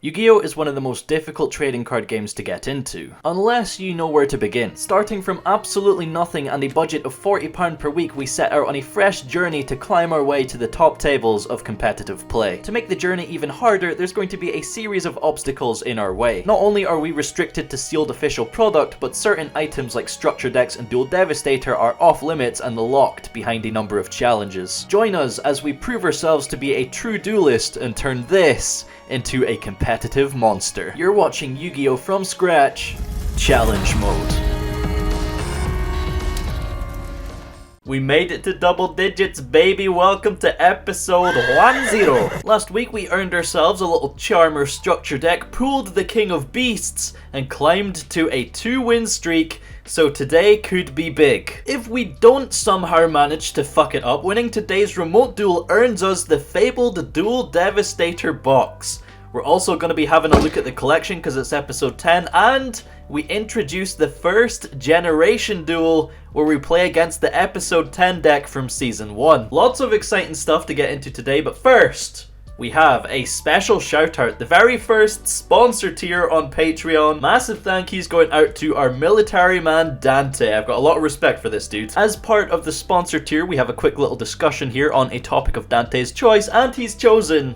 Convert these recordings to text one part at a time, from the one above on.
Yu-Gi-Oh! Is one of the most difficult trading card games to get into, unless you know where to begin. Starting from absolutely nothing and a budget of £40 per week, we set out on a fresh journey to climb our way to the top tables of competitive play. To make the journey even harder, there's going to be a series of obstacles in our way. Not only are we restricted to sealed official product, but certain items like structure decks and Duel Devastator are off limits and locked behind a number of challenges. Join us as we prove ourselves to be a true duelist and turn this into a competitive monster. You're watching Yu-Gi-Oh! From Scratch, Challenge Mode. We made it to double digits, baby. Welcome to episode 10. Last week we earned ourselves a little Charmer structure deck, pulled the King of Beasts, and climbed to a 2-win streak. So today could be big. If we don't somehow manage to fuck it up, winning today's remote duel earns us the fabled Duel Devastator box. We're also going to be having a look at the collection because it's episode 10, and we introduce the first generation duel where we play against the episode 10 deck from season 1. Lots of exciting stuff to get into today, but first, we have a special shout out, the very first sponsor tier on Patreon. Massive thank yous going out to our military man Dante. I've got a lot of respect for this dude. As part of the sponsor tier, we have a quick little discussion here on a topic of Dante's choice, and he's chosen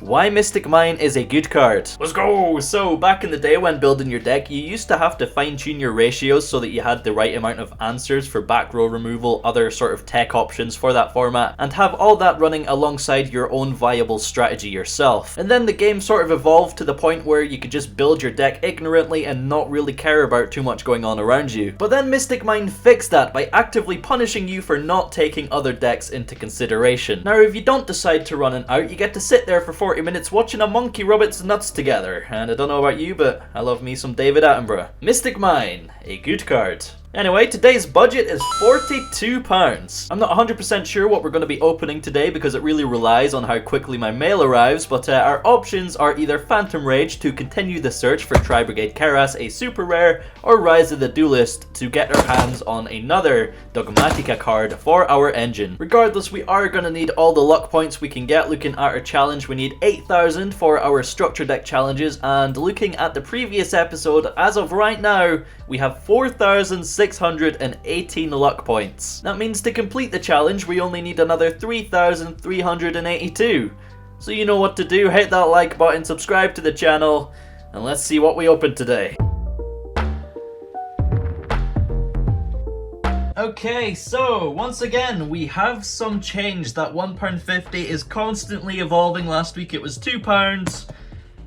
why Mystic Mine is a good card. Let's go! So, back in the day when building your deck, you used to have to fine-tune your ratios so that you had the right amount of answers for back row removal, other sort of tech options for that format, and have all that running alongside your own viable strategy yourself. And then the game sort of evolved to the point where you could just build your deck ignorantly and not really care about too much going on around you. But then Mystic Mine fixed that by actively punishing you for not taking other decks into consideration. Now, if you don't decide to run an out, you get to sit there for 40 minutes watching a monkey rub its nuts together. And I don't know about you, but I love me some David Attenborough. Mystic Mine, a good card. Anyway, today's budget is £42. I'm not 100% sure what we're going to be opening today because it really relies on how quickly my mail arrives, but our options are either Phantom Rage to continue the search for Tri-Brigade Karas, a super rare, or Rise of the Duelist to get our hands on another Dogmatika card for our engine. Regardless, we are going to need all the luck points we can get. Looking at our challenge, we need 8,000 for our structure deck challenges, and looking at the previous episode, as of right now, we have 4,618 luck points. That means to complete the challenge, we only need another 3,382. So you know what to do, hit that like button, subscribe to the channel, and let's see what we open today. Okay, so once again, we have some change. That £1.50 is constantly evolving. Last week it was £2.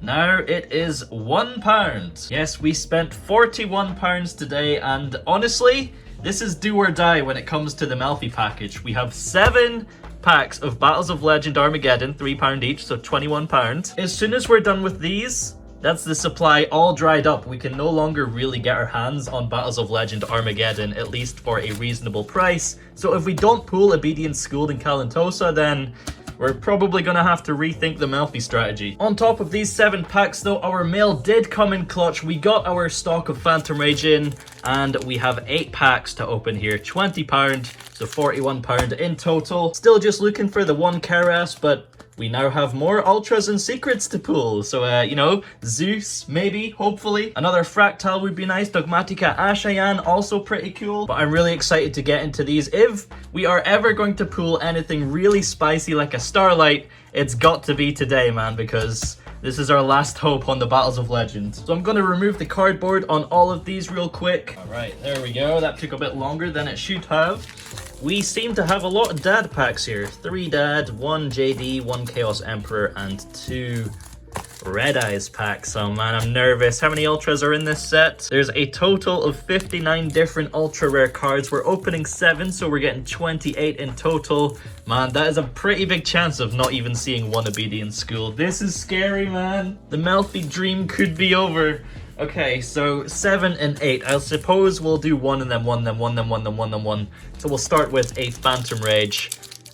Now it is £1. Yes, we spent £41 today, and honestly, this is do or die when it comes to the Melffy package. We have 7 packs of Battles of Legend Armageddon, £3 each, so £21. As soon as we're done with these, that's the supply all dried up. We can no longer really get our hands on Battles of Legend Armageddon, at least for a reasonable price. So if we don't pull Obedience Schooled and Kalantosa, then we're probably going to have to rethink the Melffy strategy. On top of these 7 packs though, our mail did come in clutch. We got our stock of Phantom Rage in, and we have 8 packs to open here. £20, so £41 in total. Still just looking for the one Karas, but we now have more Ultras and Secrets to pull. So, you know, Zeus, maybe, hopefully. Another Fractal would be nice. Dogmatika Ashayan, also pretty cool. But I'm really excited to get into these. If we are ever going to pull anything really spicy like a Starlight, it's got to be today, man, because this is our last hope on the Battles of Legend. So I'm going to remove the cardboard on all of these real quick. All right, there we go. That took a bit longer than it should have. We seem to have a lot of dad packs here. 3 dad, 1 JD, 1 Chaos Emperor, and 2 Red Eyes packs. Oh man, I'm nervous. How many Ultras are in this set? There's a total of 59 different Ultra Rare cards. We're opening 7, so we're getting 28 in total. Man, that is a pretty big chance of not even seeing one Obedience School. This is scary, man. The Melffy dream could be over. Okay, so 7 and 8. I suppose we'll do 1 and then 1, then 1, then 1, then 1, then 1. So we'll start with a Phantom Rage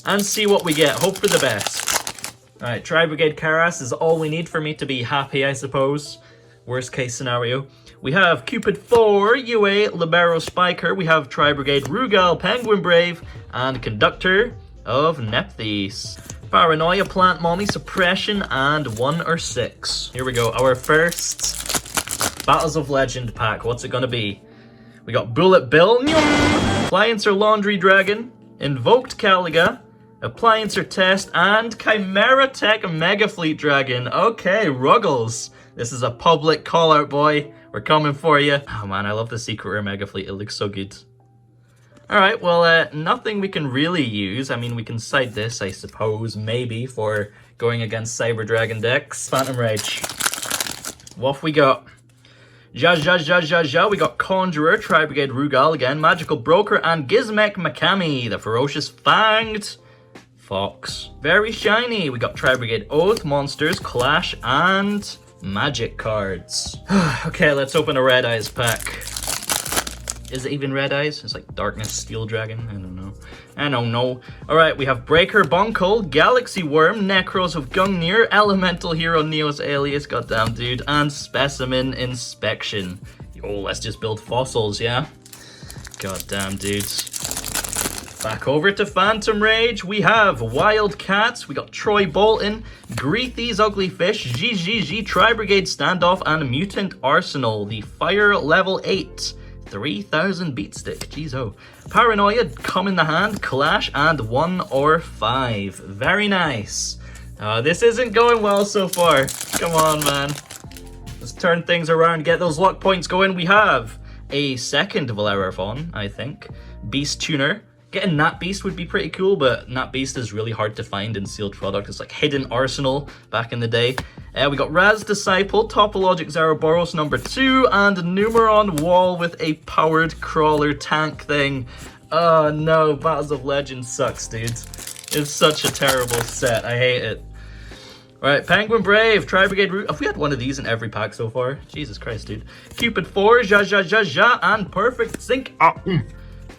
and see what we get. Hope for the best. Alright, Tri-Brigade Karas is all we need for me to be happy, I suppose. Worst case scenario. We have Cupid 4, UA, Libero Spiker. We have Tri-Brigade Rugal, Penguin Brave, and Conductor of Nephthys. Paranoia, Plant Mommy, Suppression, and 1 or 6. Here we go, our first Battles of Legend pack. What's it gonna be? We got Bullet Bill, Appliancer Laundry Dragon, Invoked Caliga, Appliancer Test, and Chimera Tech Mega Fleet Dragon. Okay, Ruggles. This is a public call out, boy. We're coming for you. Oh man, I love the Secret Rare Mega Fleet. It looks so good. Alright, well, nothing we can really use. I mean, we can side this, I suppose, maybe, for going against Cyber Dragon decks. Phantom Rage. What we got? We got Conjurer, Tri-Brigade Rugal again, Magical Broker, and Gizmek Makami, the Ferocious Fanged Fox. Very shiny. We got Tri-Brigade Oath, Monsters, Clash, and Magic cards. Okay, let's open a Red Eyes pack. Is it even Red Eyes? It's like Darkness, Steel Dragon. I don't know. Alright, we have Breaker Bunkle, Galaxy Worm, Necros of Gungnir, Elemental Hero Neos Alias, goddamn dude, and Specimen Inspection. Yo, let's just build fossils, yeah? Goddamn dudes. Back over to Phantom Rage, we have Wild Cats, we got Troy Bolton, Greethy's Ugly Fish, GGG, Tri-Brigade Standoff, and Mutant Arsenal, the Fire Level 8. 3000 beat stick, jeez oh. Paranoia, Come in the Hand, Clash, and 1 or 5. Very nice. This isn't going well so far. Come on, man. Let's turn things around, get those luck points going. We have a second Valeraphon, I think. Beast Tuner. Getting Nat Beast would be pretty cool, but Nat Beast is really hard to find in sealed product. It's like hidden arsenal back in the day. We got Raz Disciple, Topologic Zeraboros number 2, and Numeron Wall with a powered crawler tank thing. Oh no, Battles of Legends sucks, dude. It's such a terrible set. I hate it. Alright, Penguin Brave, Tri-Brigade Root. Have we had one of these in every pack so far? Jesus Christ, dude. Cupid 4, Ja, and Perfect Zinc.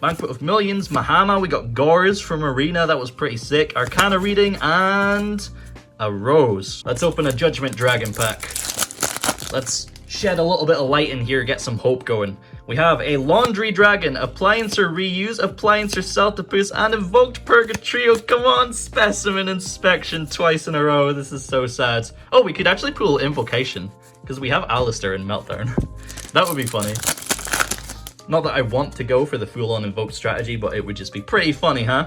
Banquet of Millions, Mahama, we got Gores from Arena, that was pretty sick. Arcana Reading, and a Rose. Let's open a Judgment Dragon pack. Let's shed a little bit of light in here, get some hope going. We have a Laundry Dragon, Appliancer Reuse, Appliancer Celtipus, and Invoked Purgatrio. Come on, Specimen Inspection twice in a row. This is so sad. Oh, we could actually pull Invocation, because we have Alistair and Meltdown. That would be funny. Not that I want to go for the full-on Invoke strategy, but it would just be pretty funny, huh?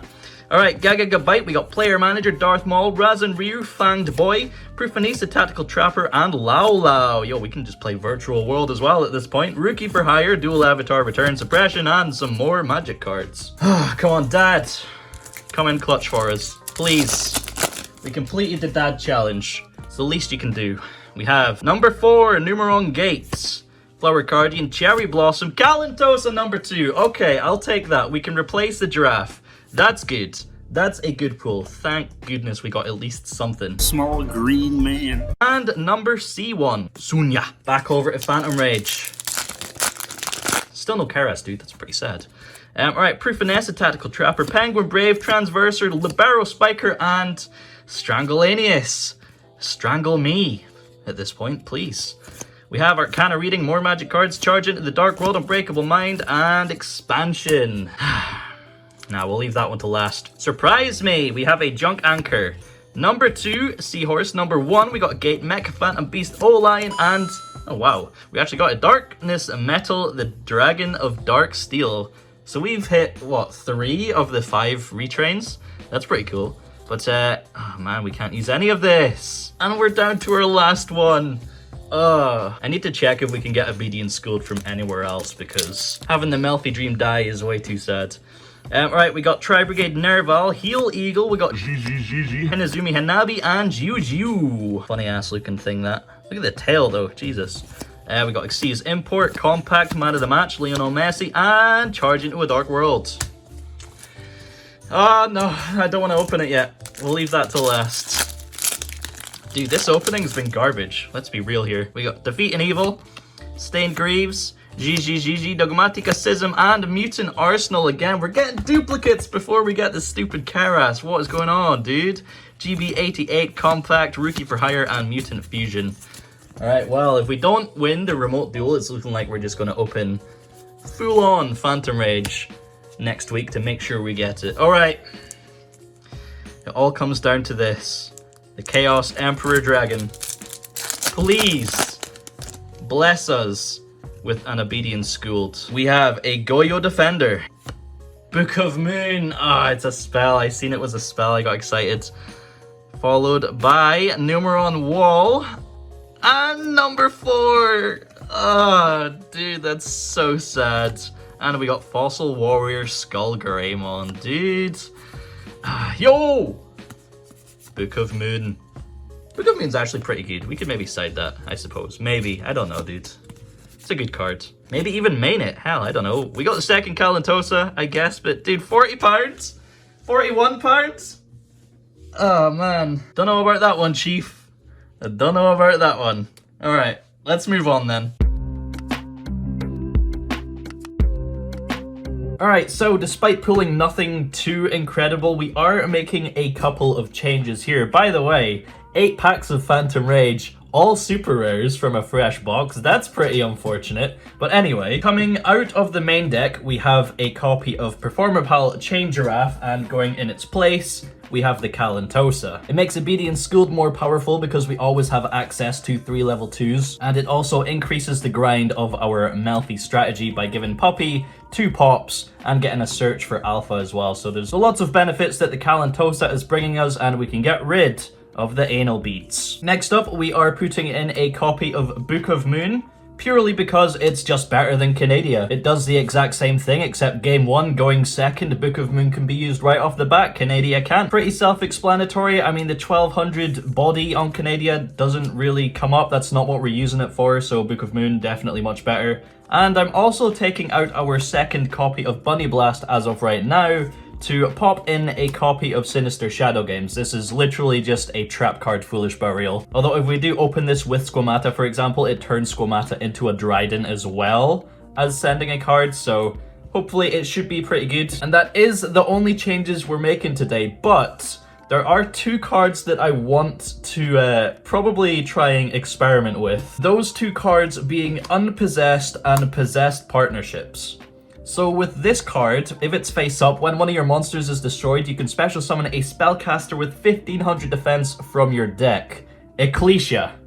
Alright, Gagagabite, we got Player Manager, Darth Maul, Raz and Ryu, Fanged Boy, Proofanisa, Tactical Trapper, and Lao Lao. Yo, we can just play Virtual World as well at this point. Rookie for Hire, Dual Avatar, Return Suppression, and some more Magic cards. Come on, Dad. Come in clutch for us. Please. We completed the Dad Challenge. It's the least you can do. We have number 4, Numeron Gates. Flower Guardian, Cherry Blossom, Kalantosa number 2. Okay, I'll take that. We can replace the Giraffe. That's good. That's a good pull. Thank goodness we got at least something. Small green man. And number C1, Sunya. Back over to Phantom Rage. Still no Karas, dude. That's pretty sad. Alright, Proofanessa, Tactical Trapper, Penguin Brave, Transverser, Libero Spiker, and Strangleanius. Strangle me at this point, please. We have Arcana Reading, more Magic cards, Charge into the Dark World, Unbreakable Mind, and Expansion. Now, we'll leave that one to last. Surprise me! We have a Junk Anchor. Number 2, Seahorse. Number 1, we got Gate Mech, Phantom Beast, O-Lion, and... oh, wow. We actually got a Darkness Metal, the Dragon of Dark Steel. So we've hit, what, 3 of the 5 retrains? That's pretty cool. But, oh man, we can't use any of this. And we're down to our last one. I need to check if we can get Obedient Schooled from anywhere else, because having the Melffy Dream die is way too sad. Alright, we got Tri-Brigade Nerval, Heel Eagle, we got Hinazumi Hanabi, and Juju. Funny ass looking thing that. Look at the tail though, Jesus. We got Xyz Import, Compact, Man of the Match, Lionel Messi, and Charge into a Dark World. Oh no, I don't want to open it yet. We'll leave that till last. Dude, this opening's been garbage. Let's be real here. We got Defeat and Evil, Stained Greaves, GGGG, Dogmatikacism, and Mutant Arsenal again. We're getting duplicates before we get this stupid Karas. What is going on, dude? GB88, Compact, Rookie for Hire, and Mutant Fusion. Alright, well, if we don't win the remote duel, it's looking like we're just going to open full-on Phantom Rage next week to make sure we get it. Alright. all comes down to this. The Chaos Emperor Dragon. Please bless us with an obedient schooled. We have a Goyo Defender. Book of Moon. Ah, it's a spell. I seen it was a spell. I got excited. Followed by Numeron Wall. And number 4. Ah, dude, that's so sad. And we got Fossil Warrior Skull Greymon, dude. Ah, yo! Book of Moon. Book of Moon's actually pretty good. We could maybe side that, I suppose. Maybe. I don't know, dude. It's a good card. Maybe even main it. Hell, I don't know. We got the second Kalantosa, I guess. But, dude, £40? £41? Oh, man. Don't know about that one, Chief. I don't know about that one. Alright, let's move on then. Alright, so despite pulling nothing too incredible, we are making a couple of changes here. By the way, 8 packs of Phantom Rage, all super rares from a fresh box. That's pretty unfortunate. But anyway, coming out of the main deck, we have a copy of Performer Pal Chain Giraffe, and going in its place, we have the Kalantosa. It makes Obedient Schooled more powerful because we always have access to 3 level 2s, and it also increases the grind of our Melffy strategy by giving Puppy 2 pops and getting a search for alpha as well. So there's lots of benefits that the Kalantosa is bringing us, and we can get rid of the anal beats. Next up, we are putting in a copy of Book of Moon, purely because it's just better than Canadia. It does the exact same thing, except game 1 going second, Book of Moon can be used right off the bat, Canadia can't. Pretty self-explanatory. I mean, the 1200 body on Canadia doesn't really come up. That's not what we're using it for, so Book of Moon definitely much better. And I'm also taking out our second copy of Bunnyblast as of right now to pop in a copy of Sinister Shadow Games. This is literally just a trap card Foolish Burial. Although if we do open this with Squamata, for example, it turns Squamata into a Dryden as well as sending a card, so hopefully it should be pretty good. And that is the only changes we're making today, but there are 2 cards that I want to probably try and experiment with. Those 2 cards being Unpossessed and Possessed Partnerships. So with this card, if it's face up, when one of your monsters is destroyed, you can special summon a spellcaster with 1500 defense from your deck. Ecclesia.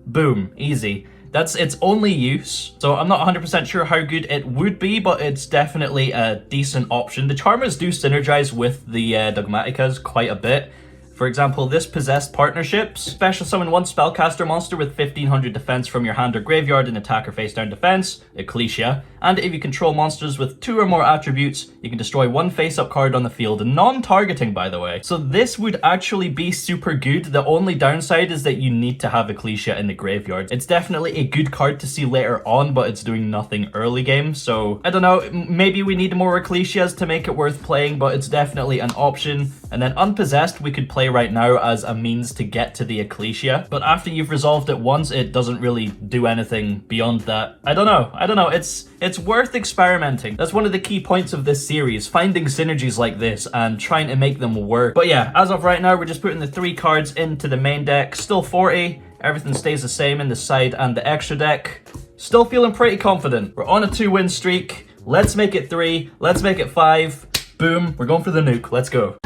Boom. Easy. That's its only use, so I'm not 100% sure how good it would be, but it's definitely a decent option. The Charmers do synergize with the Dogmatikas quite a bit. For example, this Possessed Partnerships. Special summon 1 spellcaster monster with 1500 defense from your hand or graveyard and attack or face down defense, Ecclesia. And if you control monsters with 2 or more attributes, you can destroy 1 face-up card on the field, non-targeting by the way. So this would actually be super good. The only downside is that you need to have Ecclesia in the graveyard. It's definitely a good card to see later on, but it's doing nothing early game. So I don't know, maybe we need more Ecclesias to make it worth playing, but it's definitely an option. And then Unpossessed we could play right now as a means to get to the Ecclesia, but after you've resolved it once, it doesn't really do anything beyond that. I don't know, it's worth experimenting. That's one of the key points of this series, finding synergies like this and trying to make them work. But yeah, as of right now, we're just putting the 3 cards into the main deck. Still 40, everything stays the same in the side and the extra deck. Still feeling pretty confident. We're on a 2-win streak. Let's make it 3, let's make it 5. Boom, we're going for the nuke, let's go.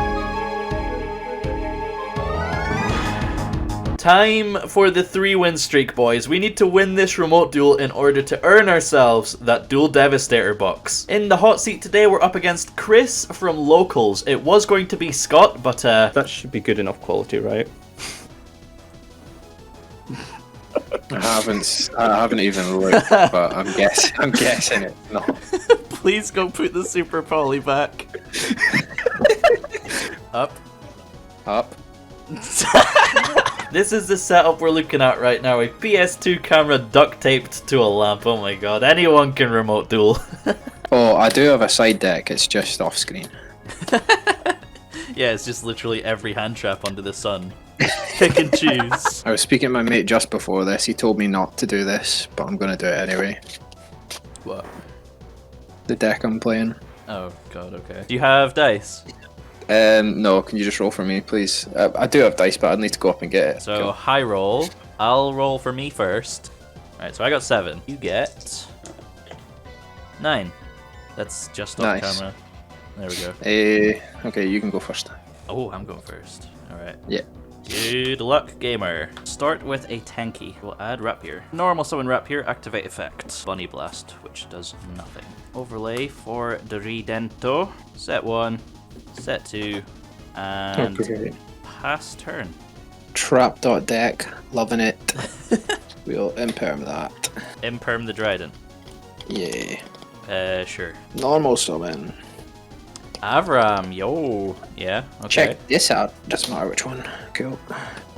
Time for the 3-win streak, boys. We need to win this remote duel in order to earn ourselves that Duel Devastator box. In the hot seat today, we're up against Chris from Locals. It was going to be Scott, but that should be good enough quality, right? I haven't even looked, but I'm guessing it's not. Please go put the Super Poly back. Up. This is the setup we're looking at right now. A PS2 camera duct taped to a lamp. Oh my god, anyone can remote duel. Oh, I do have a side deck, it's just off screen. Yeah, it's just literally every hand trap under the sun. Pick and choose. I was speaking to my mate just before this, he told me not to do this, but I'm gonna do it anyway. What? The deck I'm playing. Oh god, okay. Do you have dice? No, can you just roll for me, please? I do have dice, but I need to go up and get it. So, Go. high roll. I'll roll for me first. Alright, so I got 7. You get 9. That's just off Nice. camera. There we go. Okay, you can go first. Oh, I'm going first. Alright. Yeah. Good luck, gamer. Start with a Tenki. We'll add Ratpier. Normal summon Ratpier, activate effect. Bunnyblast, which does nothing. Overlay for Dridento. Set 1, set 2, and Okay. pass turn. Trap.deck, loving it. We'll imperm that. Imperm the Drident. Yeah. Sure. Normal summon. Avram, yo. Yeah, okay. Check this out. Doesn't matter which one. Cool.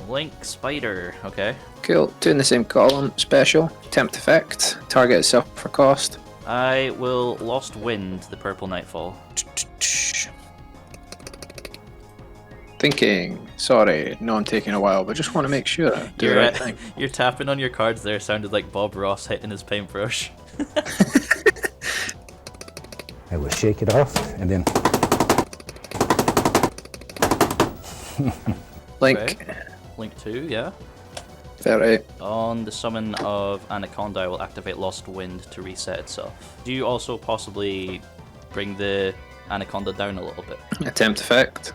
Link Spider, okay. Cool. Two in the same column. Special. Tempt effect. Target itself for cost. I will Lost Wind the Purple Nightfall. Thinking. Sorry, no, I'm taking a while, but just want to make sure I do the right thing. You're tapping on your cards there, sounded like Bob Ross hitting his paintbrush. I will shake it off and then. Link. Okay. Link 2, yeah. Very. On the summon of Anaconda, I will activate Lost Wind to reset itself. Do you also possibly bring the Anaconda down a little bit? Attempt effect.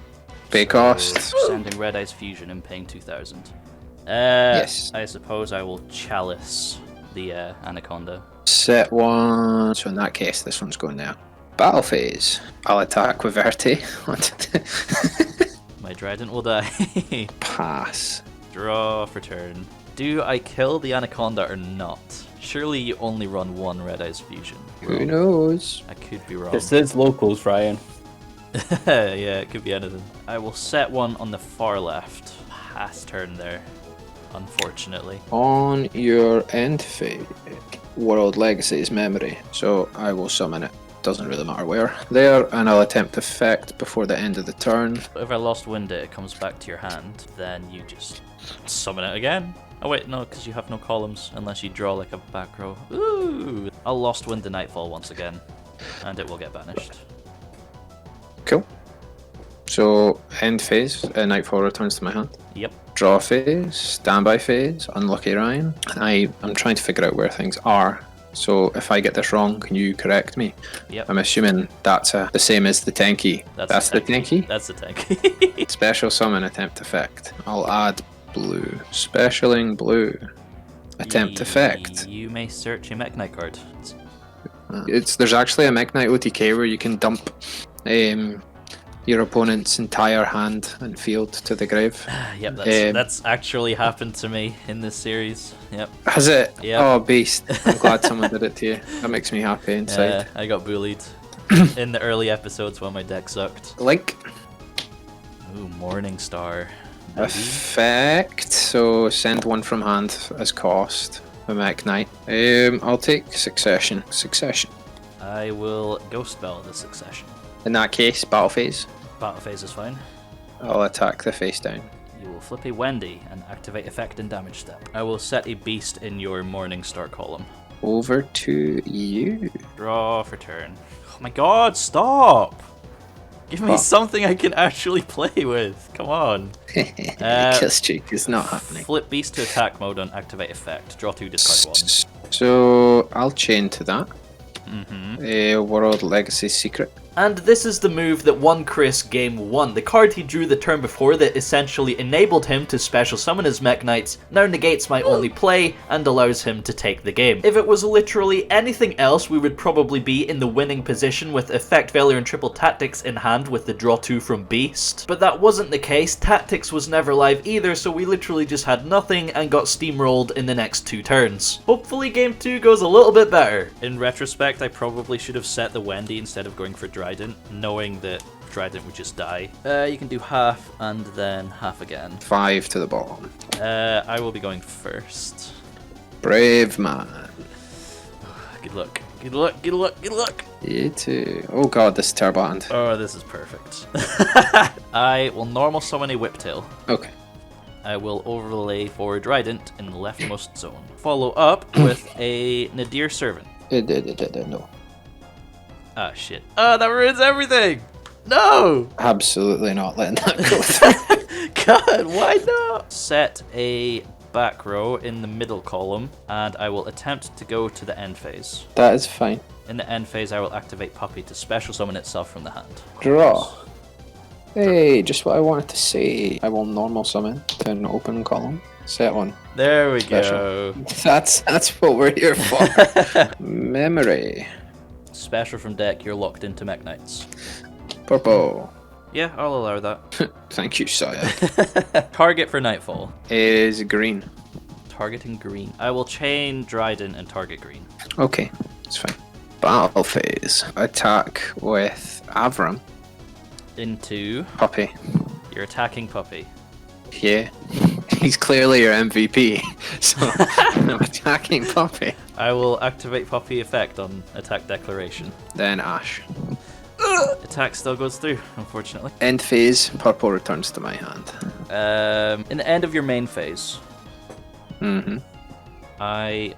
Pay cost. Sending Red Eyes Fusion and paying 2,000. Yes. I suppose I will Chalice the Anaconda. Set 1. So in that case, this one's going there. Battle phase. I'll attack with Verti. My Trident will die. Pass. Draw for turn. Do I kill the Anaconda or not? Surely you only run one Red Eyes Fusion. Who knows? I could be wrong. This is locals, Ryan. Yeah, it could be anything. I will set one on the far left. Pass turn there, unfortunately. On your end phase, World Legacy's memory. So I will summon it. Doesn't really matter where. There, and I'll attempt effect before the end of the turn. If I Lost Wind it, it comes back to your hand, then you just summon it again. Oh wait, no, because you have no columns, unless you draw like a back row. Ooh! I'll Lost Wind the Nightfall once again, and it will get banished. Cool. So, end phase, Nightfall returns to my hand. Yep. Draw phase, standby phase, unlucky Ryan. I'm trying to figure out where things are. So if I get this wrong, can you correct me? Yep. I'm assuming that's the same as the Tenki. That's the Tenki? That's the Tenki. Special summon attempt effect. I'll add blue. Specialing blue. Attempt effect. You may search a Mech Knight card. There's actually a Mech Knight OTK where you can dump your opponent's entire hand and field to the grave. Yep, that's actually happened to me in this series. Yep. Has it? Yep. Oh, beast. I'm glad someone did it to you. That makes me happy inside. I got bullied in the early episodes when my deck sucked. Link. Ooh, Morning Star. Effect. So send one from hand as cost. A Mech Knight. I'll take Succession. Succession. I will Ghost Belle the Succession. In that case, battle phase. Battle phase is fine. I'll attack the face down. You will flip a Wendi and activate effect and damage step. I will set a beast in your Morning Star column. Over to you. Draw for turn. Oh my god, stop! Give me something I can actually play with. Come on. Kill streak is not happening. Flip beast to attack mode and activate effect. Draw 2, discard 1. So I'll chain to that. Mm-hmm. World Legacy Secret. And this is the move that won Chris game 1. The card he drew the turn before that essentially enabled him to special summon his Mech Knights, now negates my only play, and allows him to take the game. If it was literally anything else, we would probably be in the winning position with Effect Failure and Triple Tactics in hand with the draw 2 from Beast. But that wasn't the case, Tactics was never live either, so we literally just had nothing and got steamrolled in the next 2 turns. Hopefully game 2 goes a little bit better. In retrospect, I probably should have set the Wendi instead of going for Trident, knowing that Trident would just die. You can do half and then half again. 5 to the bottom. I will be going first. Brave man. Good luck. Good luck. Good luck. Good luck. You too. Oh god, this is terrible hand. Oh, this is perfect. I will normal summon a Whiptail. Okay. I will overlay for Trident in the leftmost zone. Follow up with a Nadir Servant. No. Ah, shit. Oh, that ruins everything! No! Absolutely not letting that go through. God, why not? Set a back row in the middle column, and I will attempt to go to the end phase. That is fine. In the end phase, I will activate Puppy to special summon itself from the hand. Draw. Hey, just what I wanted to say. I will normal summon to an open column. Set one. There we Special. go. That's what we're here for. Memory. Special from deck, you're locked into Mech Knights. Purple. Yeah, I'll allow that. Thank you, Saya. Target for Nightfall. Is green. Targeting green. I will chain Dryden and target green. Okay, it's fine. Battle phase. Attack with Avram. Into... Puppy. You're attacking Puppy. Yeah. He's clearly your MVP. So I'm attacking Puppy. I will activate Puppy effect on attack declaration. Then Ash. Attack still goes through, unfortunately. End phase. Purple returns to my hand. In the end of your main phase, Mm-hmm. I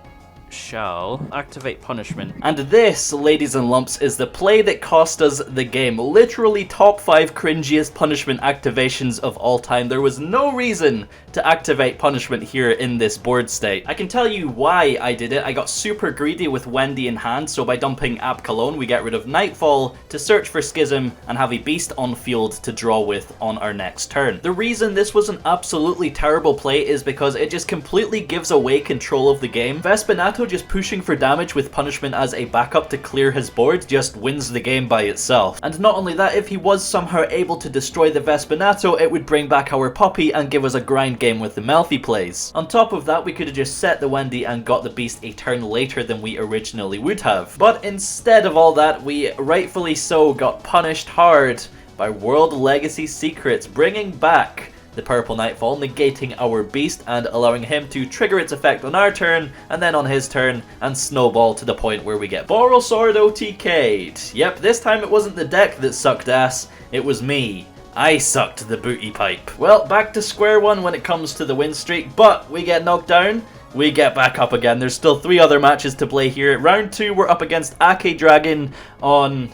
shall activate punishment. And this, ladies and lumps, is the play that cost us the game. Literally top 5 cringiest punishment activations of all time. There was no reason to activate punishment here in this board state. I can tell you why I did it. I got super greedy with Wendi in hand, so by dumping Ab Cologne, we get rid of Nightfall to search for Schism and have a beast on field to draw with on our next turn. The reason this was an absolutely terrible play is because it just completely gives away control of the game. Vespinato just pushing for damage with punishment as a backup to clear his board just wins the game by itself. And not only that, if he was somehow able to destroy the Vespinato, it would bring back our Puppy and give us a grind game with the Melffy plays. On top of that, we could have just set the Wendi and got the beast a turn later than we originally would have. But instead of all that, we rightfully so got punished hard by World Legacy Secrets, bringing back the Purple Nightfall, negating our beast and allowing him to trigger its effect on our turn and then on his turn and snowball to the point where we get Boral Sword OTK'd. Yep, this time it wasn't the deck that sucked ass, it was me. I sucked the booty pipe. Well, back to square one when it comes to the win streak, but we get knocked down, we get back up again. There's still 3 other matches to play here. Round 2, we're up against Ake Dragon on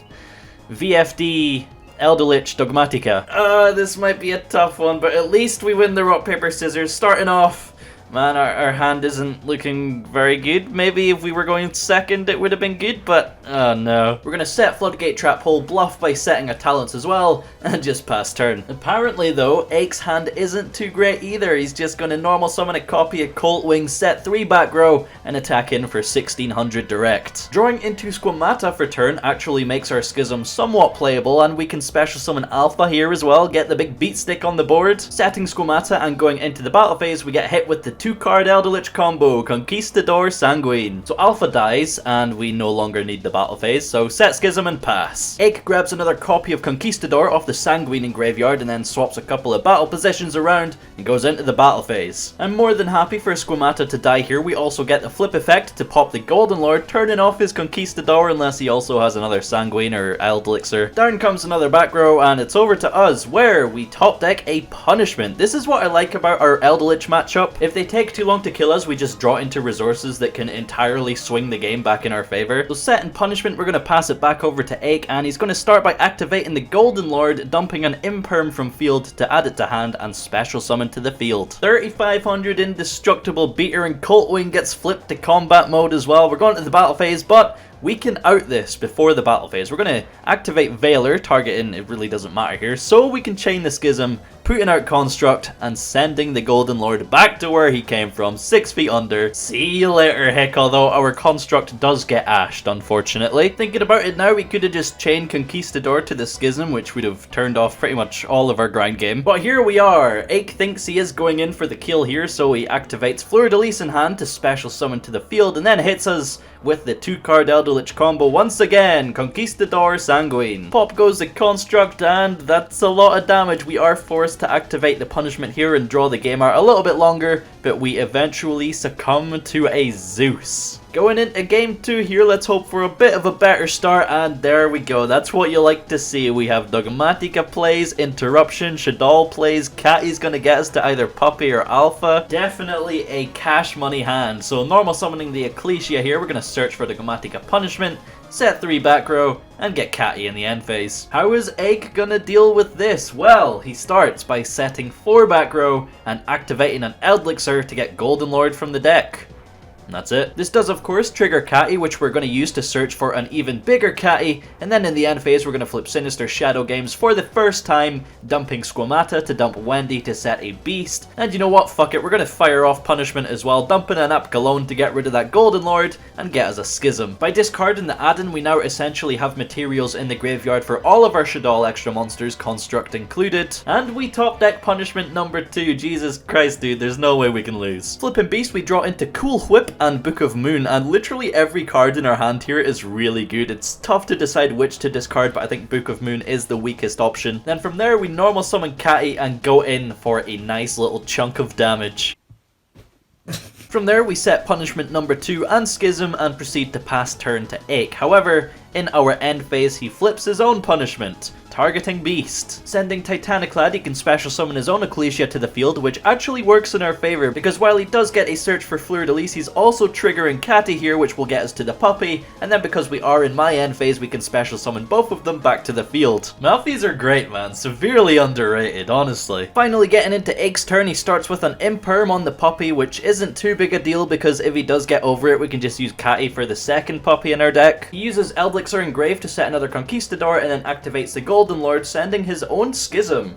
VFD Elderlich Dogmatika. This might be a tough one, but at least we win the rock, paper, scissors. Starting off, man, our hand isn't looking very good. Maybe if we were going second, it would have been good, but oh no. We're gonna set Floodgate Trap Hole, bluff by setting a Talents as well, and just pass turn. Apparently though, Ake's hand isn't too great either. He's just gonna normal summon a copy of Colt Wing, set 3 back row, and attack in for 1600 direct. Drawing into Squamata for turn actually makes our Schism somewhat playable, and we can special summon Alpha here as well, get the big beat stick on the board. Setting Squamata and going into the battle phase, we get hit with the 2-card Elderlich combo, Conquistador Sanguine. So Alpha dies, and we no longer need the battle phase, so set Schism and pass. Ake grabs another copy of Conquistador off the Sanguine in graveyard, and then swaps a couple of battle positions around, and goes into the battle phase. I'm more than happy for Squamata to die here. We also get the flip effect to pop the Golden Lord, turning off his Conquistador unless he also has another Sanguine or Eldlixir. Down comes another back row, and it's over to us, where we top deck a punishment. This is what I like about our Elderlich matchup. If they take too long to kill us, we just draw into resources that can entirely swing the game back in our favor. So set in punishment, we're going to pass it back over to Ake, and he's going to start by activating the Golden Lord, dumping an Imperm from field to add it to hand and special summon to the field. 3500 Indestructible Beater, and Colt Wing gets flipped to combat mode as well. We're going to the battle phase, but we can out this before the battle phase. We're going to activate Veiler, targeting, it really doesn't matter here, so we can chain the Schism, putting out Construct, and sending the Golden Lord back to where he came from, 6 feet under. See you later, Hick, although our Construct does get ashed, unfortunately. Thinking about it now, we could have just chained Conquistador to the Schism, which would have turned off pretty much all of our grind game. But here we are. Ake thinks he is going in for the kill here, so he activates Fleur-de-Lis in hand to special summon to the field, and then hits us with the 2-card Elderlich combo once again, Conquistador Sanguine. Pop goes the Construct, and that's a lot of damage. We are forced to activate the punishment here and draw the game out a little bit longer, but we eventually succumb to a Zeus. Going into game 2 here, let's hope for a bit of a better start, and there we go. That's what you like to see. We have Dogmatika plays, Interruption, Shaddoll plays, Catty's gonna get us to either Puppy or Alpha. Definitely a cash money hand. So normal summoning the Ecclesia here, we're gonna search for Dogmatika punishment, set 3 back row, and get Catty in the end phase. How is Ake gonna deal with this? Well, he starts by setting 4 back row and activating an Eldlixir to get Golden Lord from the deck. that's it. This does of course trigger Catty, which we're going to use to search for an even bigger Catty, and then in the end phase we're going to flip Sinister Shadow Games for the first time, dumping Squamata to dump Wendi to set a Beast, and you know what, fuck it, we're going to fire off Punishment as well, dumping an Apgalone to get rid of that Golden Lord and get us a Schism. By discarding the Adin, we now essentially have materials in the graveyard for all of our Shaddoll extra monsters, Construct included, and we top deck Punishment number 2. Jesus Christ, dude, there's no way we can lose. Flipping Beast, we draw into Cool Whip and Book of Moon, and literally every card in our hand here is really good. It's tough to decide which to discard, but I think Book of Moon is the weakest option. Then from there, we normal summon Catty and go in for a nice little chunk of damage. From there, we set Punishment number 2 and Schism and proceed to pass turn to Ache. However, in our end phase, he flips his own Punishment, targeting Beast. Sending Titaniclad, he can special summon his own Ecclesia to the field, which actually works in our favour, because while he does get a search for Fleur-de-Lis, he's also triggering Catty here, which will get us to the puppy, and then because we are in my end phase, we can special summon both of them back to the field. Melffys are great, man. Severely underrated, honestly. Finally getting into Ache's turn, he starts with an Imperm on the puppy, which isn't too big a deal, because if he does get over it, we can just use Catty for the second puppy in our deck. He uses Elblixir Engrave to set another Conquistador, and then activates the Golden Lord, sending his own Schism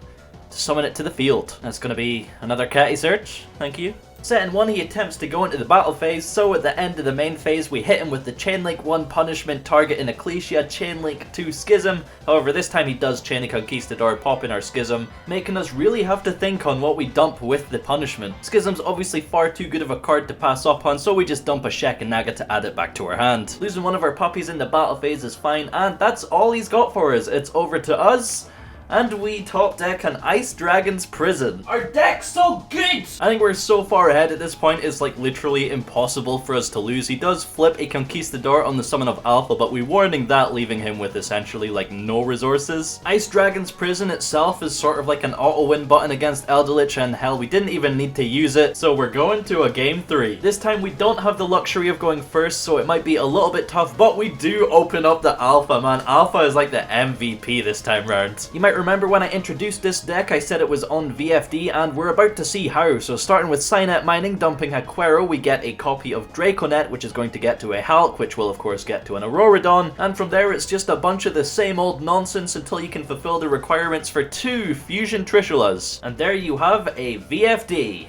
to summon it to the field. That's going to be another Catty search, thank you. Setting 1, he attempts to go into the battle phase, so at the end of the main phase we hit him with the Chainlink 1 Punishment, targeting Ecclesia, Chainlink 2 Schism. However, this time he does Chain a Conquistador, pop in our Schism, making us really have to think on what we dump with the Punishment. Schism's obviously far too good of a card to pass up on, so we just dump a Shek and Naga to add it back to our hand. Losing one of our puppies in the battle phase is fine, and that's all he's got for us. It's over to us. And we top deck an Ice Dragon's Prison. Our deck's so good! I think we're so far ahead at this point, it's like literally impossible for us to lose. He does flip a Conquistador on the summon of Alpha, but we warning that, leaving him with essentially like no resources. Ice Dragon's Prison itself is sort of like an auto-win button against Eldelich, and hell, we didn't even need to use it. So we're going to a game 3. This time we don't have the luxury of going first, so it might be a little bit tough, but we do open up the Alpha, man. Alpha is like the MVP this time round. You might remember when I introduced this deck, I said it was on VFD, and we're about to see how. So starting with Cynet Mining, dumping Aquero, we get a copy of Draconet, which is going to get to a Hulk, which will of course get to an Auroradon, and from there it's just a bunch of the same old nonsense until you can fulfill the requirements for 2 Fusion Trishulas. And there you have a VFD.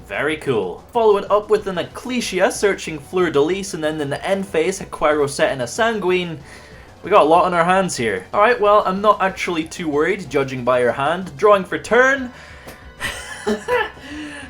Very cool. Follow it up with an Ecclesia, searching Fleur-de-Lis, and then in the end phase, Aquero setting a Sanguine. We got a lot on our hands here. Alright, well, I'm not actually too worried, judging by your hand. Drawing for turn.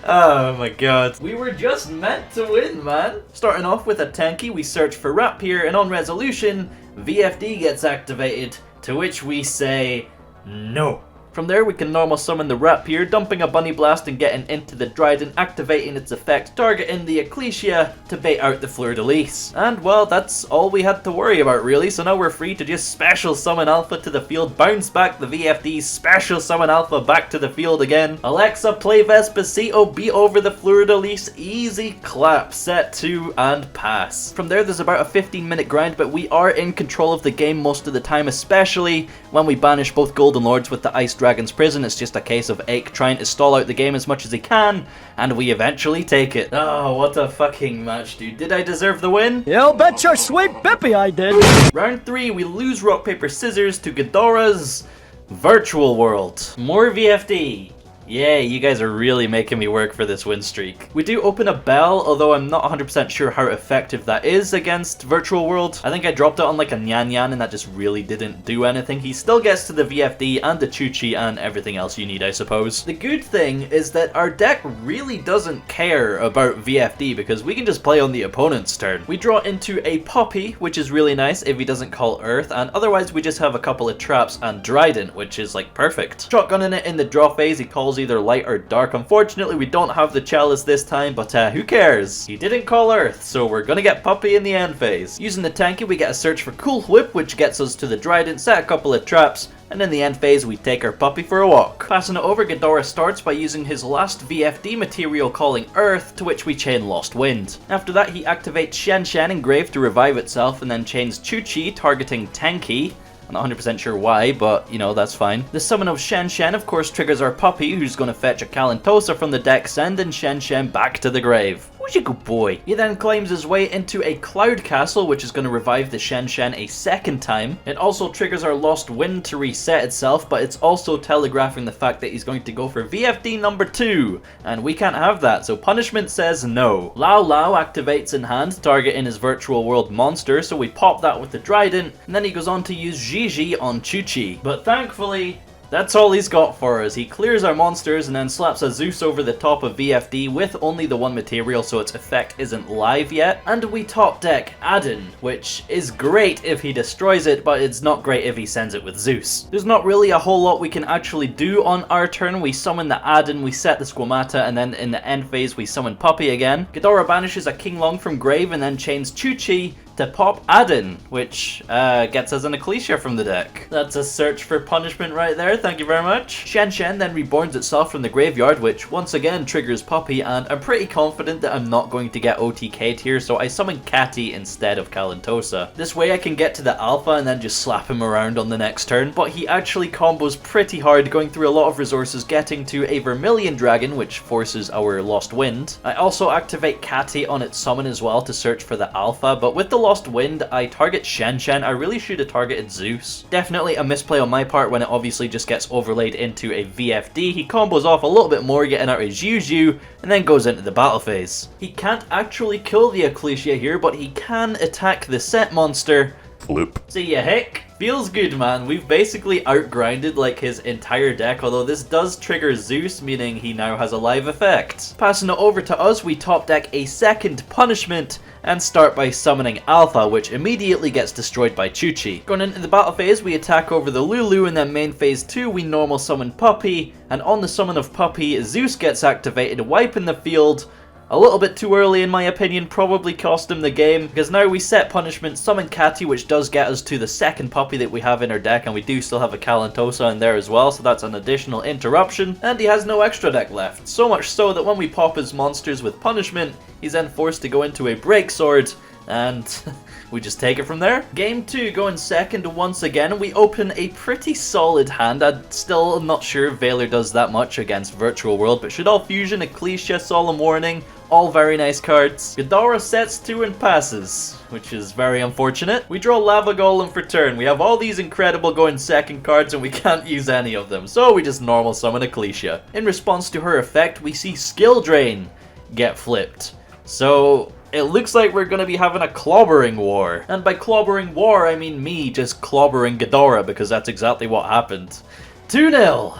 Oh my god. We were just meant to win, man. Starting off with a Tenki, we search for Ratpier, and on resolution, VFD gets activated, to which we say no. From there, we can normal summon the Ratpier, dumping a Bunnyblast and getting into the Dryden, activating its effect, targeting the Ecclesia to bait out the Fleur-de-Lis. And well, that's all we had to worry about really, so now we're free to just special summon Alpha to the field, bounce back the VFD, special summon Alpha back to the field again. Alexa, play Vespacito, beat over the Fleur-de-Lis, easy clap, set 2 and pass. From there, there's about a 15-minute grind, but we are in control of the game most of the time, especially when we banish both Golden Lords with the Ice Dragon's Prison. It's just a case of Ache trying to stall out the game as much as he can, and we eventually take it. Oh, what a fucking match, dude. Did I deserve the win? You bet your sweet bippy I did. Round 3, we lose Rock, Paper, Scissors to Ghidorah's Virtual World. More VFD. Yay, you guys are really making me work for this win streak. We do open a Belle, although I'm not 100% sure how effective that is against Virtual World. I think I dropped it on like a Nyan Nyan and that just really didn't do anything. He still gets to the VFD and the Chuchi and everything else you need, I suppose. The good thing is that our deck really doesn't care about VFD because we can just play on the opponent's turn. We draw into a Puppy, which is really nice if he doesn't call Earth, and otherwise we just have a couple of traps and Dryden, which is like perfect. Shotgunning it in the draw phase, he calls either light or dark. Unfortunately, we don't have the Chalice this time, but who cares? He didn't call Earth, so we're gonna get Puppy in the end phase. Using the Tenki, we get a search for Cool Whip, which gets us to the Dryden, set a couple of traps, and in the end phase, we take our Puppy for a walk. Passing it over, Ghidorah starts by using his last VFD material calling Earth, to which we chain Lost Wind. After that, he activates Shen Shen Engrave to revive itself, and then chains Chuchi, targeting Tenki. I'm not 100% sure why, but, you know, that's fine. The summon of Shen Shen, of course, triggers our Puppy, who's going to fetch a Kalantosa from the deck, sending Shen Shen back to the grave. Who's a good boy? He then climbs his way into a cloud castle, which is going to revive the Shen a second time. It also triggers our Lost Wind to reset itself, but it's also telegraphing the fact that he's going to go for VFD number 2, and we can't have that, so punishment says no. Lao Lao activates in hand, targeting his virtual world monster, so we pop that with the Trident, and then he goes on to use Gigi on Chuchi. But thankfully, that's all he's got for us. He clears our monsters and then slaps a Zeus over the top of VFD with only the one material, so its effect isn't live yet. And we top deck Adin, which is great if he destroys it, but it's not great if he sends it with Zeus. There's not really a whole lot we can actually do on our turn. We summon the Adin, we set the Squamata, and then in the end phase we summon Puppy again. Ghidorah banishes a King Long from grave and then chains Chuchi to pop Adin, which gets us an Ecclesia from the deck. That's a search for punishment right there, thank you very much. Shen then reborns itself from the graveyard, which once again triggers Puppy, and I'm pretty confident that I'm not going to get OTK'd here, so I summon Catty instead of Kalantosa. This way I can get to the Alpha and then just slap him around on the next turn, but he actually combos pretty hard, going through a lot of resources, getting to a Vermilion Dragon, which forces our Lost Wind. I also activate Catty on its summon as well to search for the Alpha, but with the Lost Wind, I target Shen. I really should have targeted Zeus. Definitely a misplay on my part when it obviously just gets overlaid into a VFD. He combos off a little bit more, getting out his Juju, and then goes into the battle phase. He can't actually kill the Ecclesia here, but he can attack the set monster. Flip. See ya, Hick. Feels good, man. We've basically outgrinded like his entire deck, although this does trigger Zeus, meaning he now has a live effect. Passing it over to us, we top deck a second punishment and start by summoning Alpha, which immediately gets destroyed by Chuchi. Going into the battle phase, we attack over the Lulu, and then main phase 2, we normal summon Puppy, and on the summon of Puppy, Zeus gets activated, wiping the field. A little bit too early in my opinion, probably cost him the game, because now we set punishment, summon Catty, which does get us to the second Puppy that we have in our deck, and we do still have a Kalantosa in there as well, so that's an additional interruption, and he has no extra deck left. So much so that when we pop his monsters with punishment, he's then forced to go into a Break Sword, and we just take it from there. Game 2 going second once again. We open a pretty solid hand. I'm still not sure Valor does that much against Virtual World, but Shaddoll Fusion, Ecclesia, Solemn Warning, all very nice cards. Ghidorah sets 2 and passes, which is very unfortunate. We draw Lava Golem for turn. We have all these incredible going second cards and we can't use any of them, so we just normal summon Ecclesia. In response to her effect, we see Skill Drain get flipped. So it looks like we're going to be having a clobbering war. And by clobbering war, I mean me just clobbering Ghidorah, because that's exactly what happened. 2-0.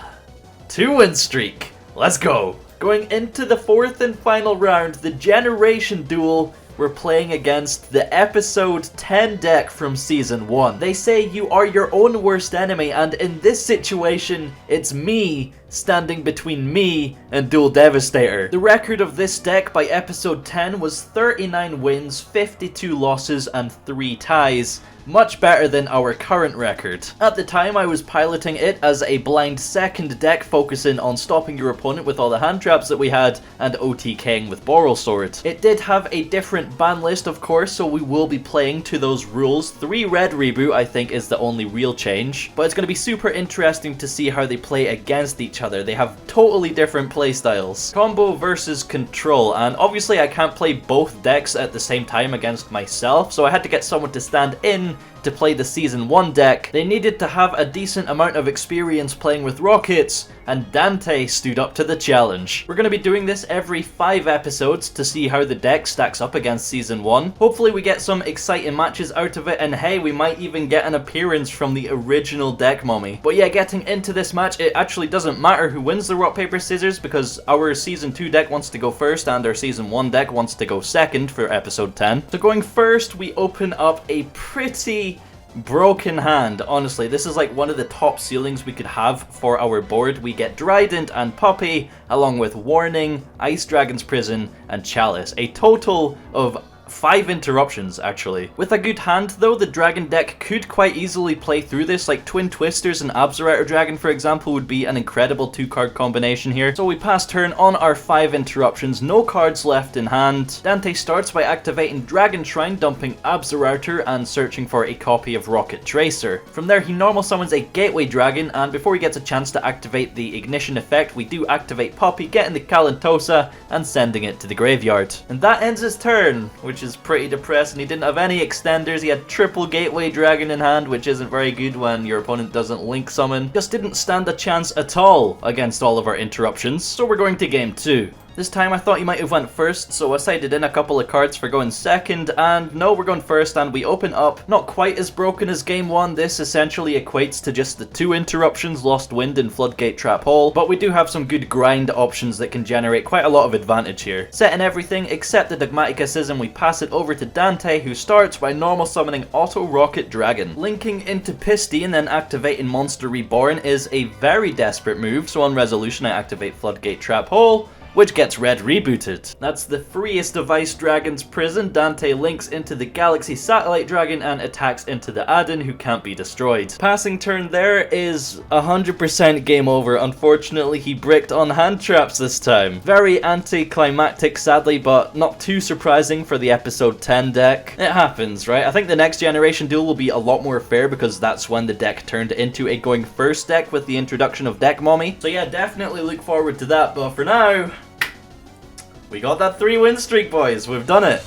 2-win streak. Let's go. Going into the 4th and final round, the Generation Duel, we're playing against the episode 10 deck from season 1. They say you are your own worst enemy, and in this situation, it's me standing between me and Duel Devastator. The record of this deck by episode 10 was 39 wins, 52 losses, and 3 ties. Much better than our current record. At the time, I was piloting it as a blind second deck, focusing on stopping your opponent with all the hand traps that we had and OTKing with Borrelsword. It did have a different ban list, of course, so we will be playing to those rules. 3 red reboot, I think, is the only real change, but it's going to be super interesting to see how they play against each other. They have totally different playstyles. Combo versus control, and obviously I can't play both decks at the same time against myself, so I had to get someone to stand in to play the Season 1 deck. They needed to have a decent amount of experience playing with rockets, and Dante stood up to the challenge. We're going to be doing this every 5 episodes to see how the deck stacks up against Season 1. Hopefully we get some exciting matches out of it, and hey, we might even get an appearance from the original deck mommy. But yeah, getting into this match, it actually doesn't matter who wins the rock, paper, scissors, because our Season 2 deck wants to go first, and our Season 1 deck wants to go second for episode 10. So going first, we open up a pretty broken hand. Honestly, this is like one of the top ceilings we could have for our board. We get Trident and Puppy, along with Warning, Ice Dragon's Prison, and Chalice. A total of 5 interruptions, actually. With a good hand, though, the dragon deck could quite easily play through this, like Twin Twisters and Abzerouter Dragon, for example, would be an incredible 2-card combination here. So we pass turn on our 5 interruptions, no cards left in hand. Dante starts by activating Dragon Shrine, dumping Abzerouter, and searching for a copy of Rocket Tracer. From there, he normal summons a Gateway Dragon, and before he gets a chance to activate the Ignition effect, we do activate Puppy, getting the Kalantosa, and sending it to the graveyard. And that ends his turn, which is pretty depressing. He didn't have any extenders, he had triple Gateway Dragon in hand, which isn't very good when your opponent doesn't link summon. Just didn't stand a chance at all against all of our interruptions, so we're going to game 2. This time I thought he might have went first, so I sided in a couple of cards for going second, and no, we're going first, and we open up. Not quite as broken as game 1, this essentially equates to just the 2 interruptions, Lost Wind and Floodgate Trap Hole, but we do have some good grind options that can generate quite a lot of advantage here. Setting everything except the Dogmatikacism, we pass it over to Dante, who starts by normal summoning Auto Rocket Dragon. Linking into Pisty and then activating Monster Reborn is a very desperate move, so on resolution I activate Floodgate Trap Hole, which gets red rebooted. That's the freest of Ice Dragon's prison. Dante links into the Galaxy Satellite Dragon and attacks into the Adin, who can't be destroyed. Passing turn there is 100% game over. Unfortunately, he bricked on hand traps this time. Very anticlimactic, sadly, but not too surprising for the episode 10 deck. It happens, right? I think the next generation duel will be a lot more fair because that's when the deck turned into a going first deck with the introduction of Deck Mommy. So yeah, definitely look forward to that, but for now, we got that 3-win streak, boys. We've done it.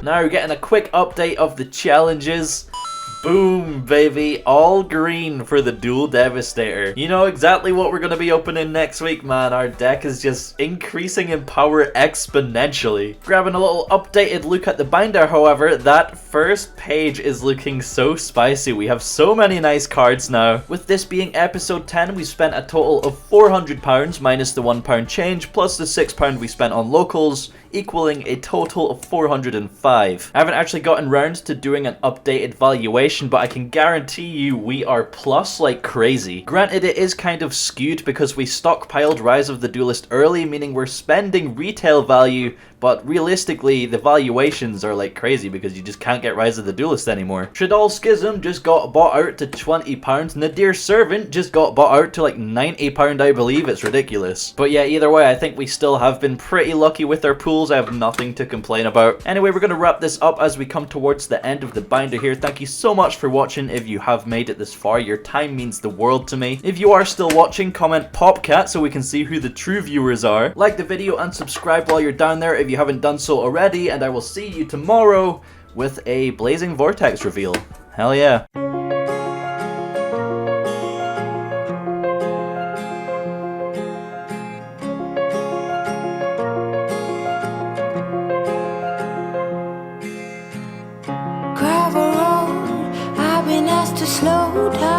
Now getting a quick update of the challenges. Boom, baby. All green for the Duel Devastator. You know exactly what we're going to be opening next week, man. Our deck is just increasing in power exponentially. Grabbing a little updated look at the binder, however, that first page is looking so spicy. We have so many nice cards now. With this being episode 10, we spent a total of £400 minus the £1 change, plus the £6 we spent on locals, equaling a total of 405. I haven't actually gotten round to doing an updated valuation, but I can guarantee you we are plus like crazy. Granted, it is kind of skewed because we stockpiled Rise of the Duelist early, meaning we're spending retail value, but realistically the valuations are like crazy because you just can't get Rise of the Duelist anymore. Shaddoll Schism just got bought out to £20. Nadir Servant just got bought out to like £90, I believe. It's ridiculous. But yeah, either way, I think we still have been pretty lucky with our pools. I have nothing to complain about. Anyway, we're going to wrap this up as we come towards the end of the binder here. Thank you so much for watching. If you have made it this far, your time means the world to me. If you are still watching, comment PopCat so we can see who the true viewers are. Like the video and subscribe while you're down there if you haven't done so already, and I will see you tomorrow with a Blazing Vortex reveal. Hell yeah. Gravel road, I've been asked to slow down.